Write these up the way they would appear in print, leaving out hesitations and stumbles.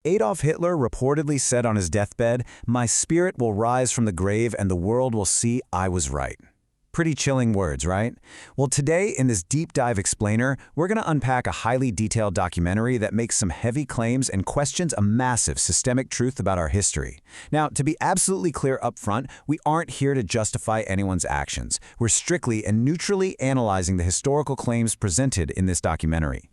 Adolf Hitler reportedly said on his deathbed, "My spirit will rise from the grave and the world will see I was right." Pretty chilling words, right? Well, today in this deep dive explainer, we're going to unpack a highly detailed documentary that makes some heavy claims and questions a massive systemic truth about our history. Now, to be absolutely clear up front, we aren't here to justify anyone's actions. We're strictly and neutrally analyzing the historical claims presented in this documentary.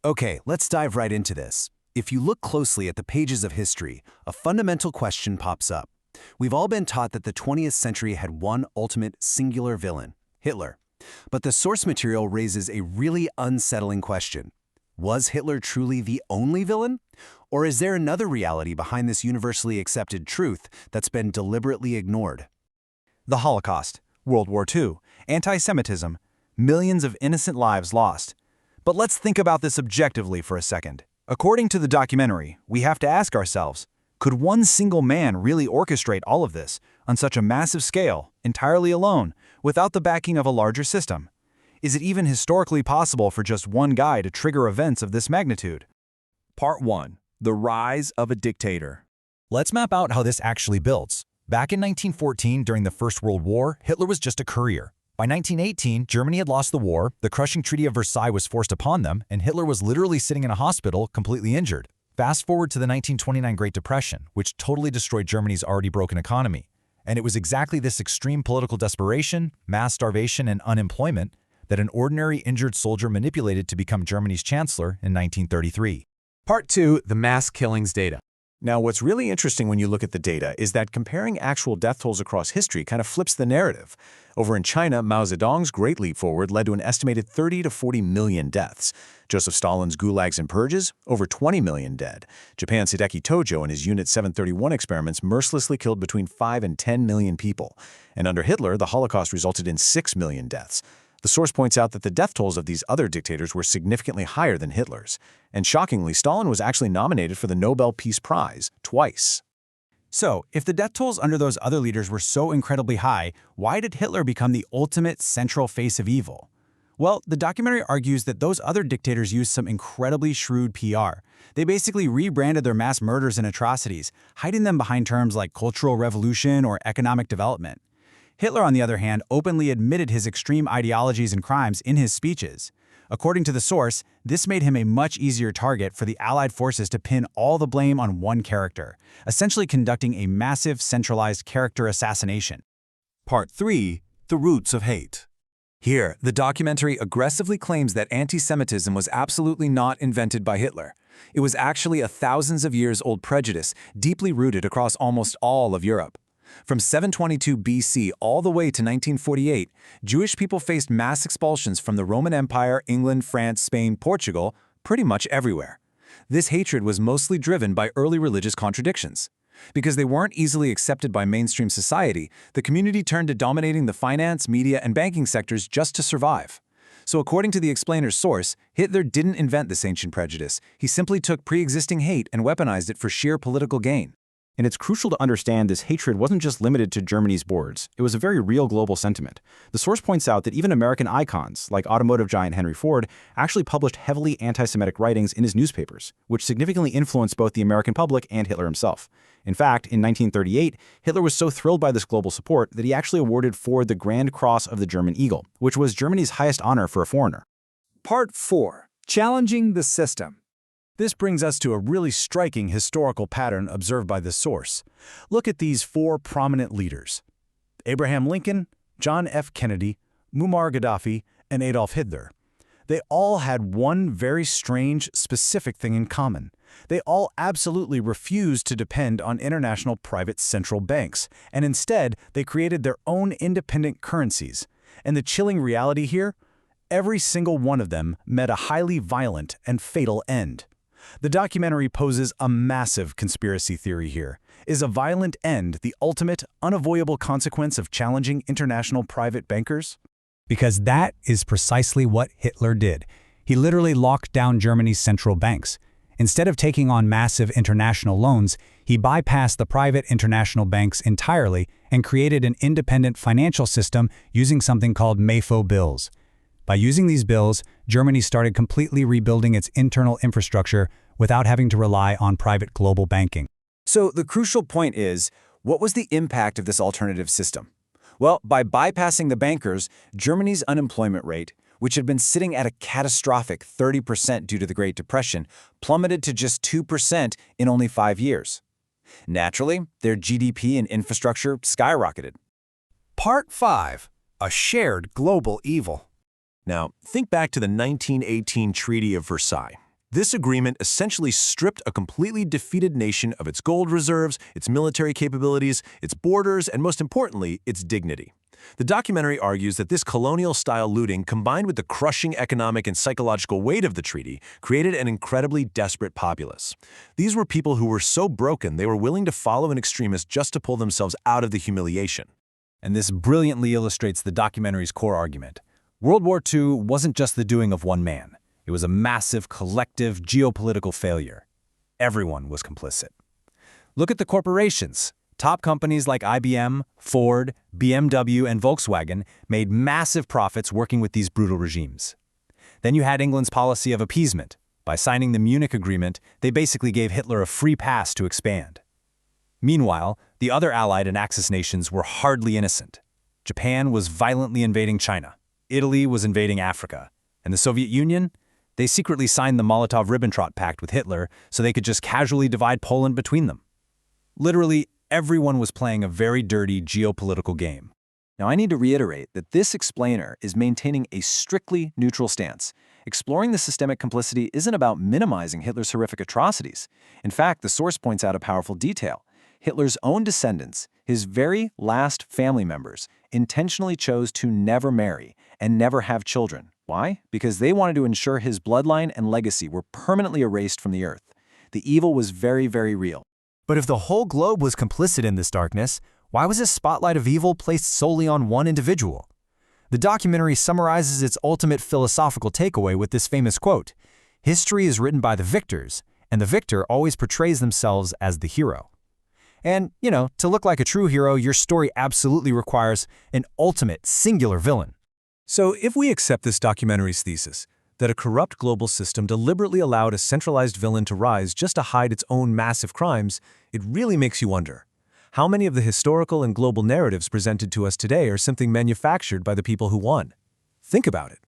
Okay, let's dive right into this. If you look closely at the pages of history, a fundamental question pops up. We've all been taught that the 20th century had one ultimate singular villain, Hitler. But the source material raises a really unsettling question. Was Hitler truly the only villain? Or is there another reality behind this universally accepted truth that's been deliberately ignored? The Holocaust, World War II, anti-Semitism, millions of innocent lives lost. But let's think about this objectively for a second. According to the documentary, we have to ask ourselves, could one single man really orchestrate all of this on such a massive scale, entirely alone, without the backing of a larger system? Is it even historically possible for just one guy to trigger events of this magnitude? Part 1. The Rise of a Dictator. Let's map out how this actually builds. Back in 1914, during the First World War, Hitler was just a courier. By 1918, Germany had lost the war, the crushing Treaty of Versailles was forced upon them, and Hitler was literally sitting in a hospital, completely injured. Fast forward to the 1929 Great Depression, which totally destroyed Germany's already broken economy. And it was exactly this extreme political desperation, mass starvation, and unemployment that an ordinary injured soldier manipulated to become Germany's chancellor in 1933. Part 2. The Mass Killings Data. Now, what's really interesting when you look at the data is that comparing actual death tolls across history kind of flips the narrative. Over in China, Mao Zedong's Great Leap Forward led to an estimated 30 to 40 million deaths. Joseph Stalin's gulags and purges, over 20 million dead. Japan's Hideki Tojo and his Unit 731 experiments mercilessly killed between 5 and 10 million people. And under Hitler, the Holocaust resulted in 6 million deaths. The source points out that the death tolls of these other dictators were significantly higher than Hitler's. And shockingly, Stalin was actually nominated for the Nobel Peace Prize twice. So, if the death tolls under those other leaders were so incredibly high, why did Hitler become the ultimate central face of evil? Well, the documentary argues that those other dictators used some incredibly shrewd PR. They basically rebranded their mass murders and atrocities, hiding them behind terms like cultural revolution or economic development. Hitler, on the other hand, openly admitted his extreme ideologies and crimes in his speeches. According to the source, this made him a much easier target for the Allied forces to pin all the blame on one character, essentially conducting a massive centralized character assassination. Part 3. The Roots of Hate. Here, the documentary aggressively claims that anti-Semitism was absolutely not invented by Hitler. It was actually a thousands of years old prejudice, deeply rooted across almost all of Europe. From 722 BC all the way to 1948, Jewish people faced mass expulsions from the Roman Empire, England, France, Spain, Portugal, pretty much everywhere. This hatred was mostly driven by early religious contradictions. Because they weren't easily accepted by mainstream society, the community turned to dominating the finance, media, and banking sectors just to survive. So according to the explainer's source, Hitler didn't invent this ancient prejudice. He simply took pre-existing hate and weaponized it for sheer political gain. And it's crucial to understand this hatred wasn't just limited to Germany's borders. It was a very real global sentiment. The source points out that even American icons, like automotive giant Henry Ford, actually published heavily anti-Semitic writings in his newspapers, which significantly influenced both the American public and Hitler himself. In fact, in 1938, Hitler was so thrilled by this global support that he actually awarded Ford the Grand Cross of the German Eagle, which was Germany's highest honor for a foreigner. Part 4. Challenging the System. This brings us to a really striking historical pattern observed by this source. Look at these 4 prominent leaders: Abraham Lincoln, John F. Kennedy, Muammar Gaddafi, and Adolf Hitler. They all had one very strange, specific thing in common. They all absolutely refused to depend on international private central banks, and instead they created their own independent currencies. And the chilling reality here? Every single one of them met a highly violent and fatal end. The documentary poses a massive conspiracy theory here. Is a violent end the ultimate, unavoidable consequence of challenging international private bankers? Because that is precisely what Hitler did. He literally locked down Germany's central banks. Instead of taking on massive international loans, he bypassed the private international banks entirely and created an independent financial system using something called Mayfo bills. By using these bills, Germany started completely rebuilding its internal infrastructure without having to rely on private global banking. So the crucial point is, what was the impact of this alternative system? Well, by bypassing the bankers, Germany's unemployment rate, which had been sitting at a catastrophic 30% due to the Great Depression, plummeted to just 2% in only 5 years. Naturally, their GDP and infrastructure skyrocketed. Part 5. A shared global evil. Now, think back to the 1918 Treaty of Versailles. This agreement essentially stripped a completely defeated nation of its gold reserves, its military capabilities, its borders, and most importantly, its dignity. The documentary argues that this colonial-style looting, combined with the crushing economic and psychological weight of the treaty, created an incredibly desperate populace. These were people who were so broken they were willing to follow an extremist just to pull themselves out of the humiliation. And this brilliantly illustrates the documentary's core argument. World War II wasn't just the doing of one man. It was a massive, collective, geopolitical failure. Everyone was complicit. Look at the corporations. Top companies like IBM, Ford, BMW, and Volkswagen made massive profits working with these brutal regimes. Then you had England's policy of appeasement. By signing the Munich Agreement, they basically gave Hitler a free pass to expand. Meanwhile, the other Allied and Axis nations were hardly innocent. Japan was violently invading China. Italy was invading Africa. And the Soviet Union? They secretly signed the Molotov-Ribbentrop Pact with Hitler so they could just casually divide Poland between them. Literally, everyone was playing a very dirty geopolitical game. Now, I need to reiterate that this explainer is maintaining a strictly neutral stance. Exploring the systemic complicity isn't about minimizing Hitler's horrific atrocities. In fact, the source points out a powerful detail. Hitler's own descendants, his very last family members, intentionally chose to never marry and never have children. Why? Because they wanted to ensure his bloodline and legacy were permanently erased from the earth. The evil was very, very real. But if the whole globe was complicit in this darkness, why was this spotlight of evil placed solely on one individual? The documentary summarizes its ultimate philosophical takeaway with this famous quote: "History is written by the victors, and the victor always portrays themselves as the hero." And, to look like a true hero, your story absolutely requires an ultimate, singular villain. So if we accept this documentary's thesis, that a corrupt global system deliberately allowed a centralized villain to rise just to hide its own massive crimes, it really makes you wonder, how many of the historical and global narratives presented to us today are simply manufactured by the people who won? Think about it.